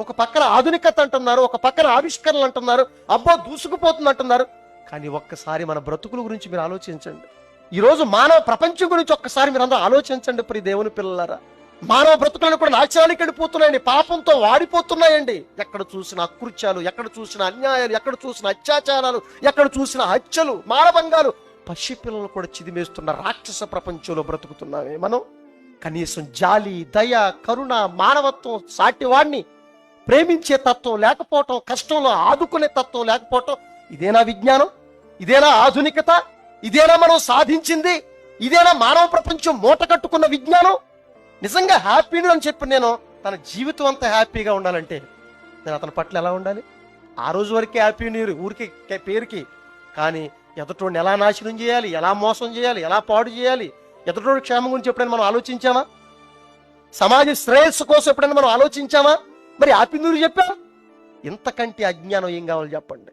ఒక పక్కన ఆధునికత అంటున్నారు, ఒక పక్కన ఆవిష్కరణలు అంటున్నారు, అబ్బో దూసుకుపోతుంది అంటున్నారు. కానీ ఒక్కసారి మన బ్రతుకుల గురించి మీరు ఆలోచించండి. ఈరోజు మానవ ప్రపంచం గురించి ఒక్కసారి మీరు అందరూ ఆలోచించండి. ప్రియ దేవుని పిల్లలారా, మానవ బ్రతుకులను కూడా నాశనానికి వెళ్ళిపోతున్నాయండి, పాపంతో వాడిపోతున్నాయండి. ఎక్కడ చూసిన అకృత్యాలు, ఎక్కడ చూసిన అన్యాయాలు, ఎక్కడ చూసిన అత్యాచారాలు, ఎక్కడ చూసిన హత్యలు, మానభంగాలు, పసిపిల్లలు కూడా చిదిమేస్తున్న రాక్షస ప్రపంచంలో బ్రతుకుతున్నామే మనం. కనీసం జాలి, దయ, కరుణ, మానవత్వం, సాటివాడిని ప్రేమించే తత్వం లేకపోవటం, కష్టంలో ఆదుకునే తత్వం లేకపోవటం, ఇదేనా విజ్ఞానం? ఇదేనా ఆధునికత? ఇదేనా మనం సాధించింది? ఇదేనా మానవ ప్రపంచం మూట కట్టుకున్న విజ్ఞానం? నిజంగా హ్యాపీని అని చెప్పి నేను తన జీవితం అంతా హ్యాపీగా ఉండాలంటే నేను అతని పట్ల ఎలా ఉండాలి? ఆ రోజు వరకే హ్యాపీ నీరు ఊరికి పేరుకి, కానీ ఎదుటోడిని ఎలా నాశనం చేయాలి, ఎలా మోసం చేయాలి, ఎలా పాడు చేయాలి, ఎదుటోడి క్షేమం గురించి ఎప్పుడైనా మనం ఆలోచించామా? సమాజ శ్రేయస్సు కోసం ఎప్పుడైనా మనం ఆలోచించామా? మరి హ్యాపీ న్యూస్ చెప్పాం. ఇంతకంటే అజ్ఞానం ఏం కావాలి చెప్పండి?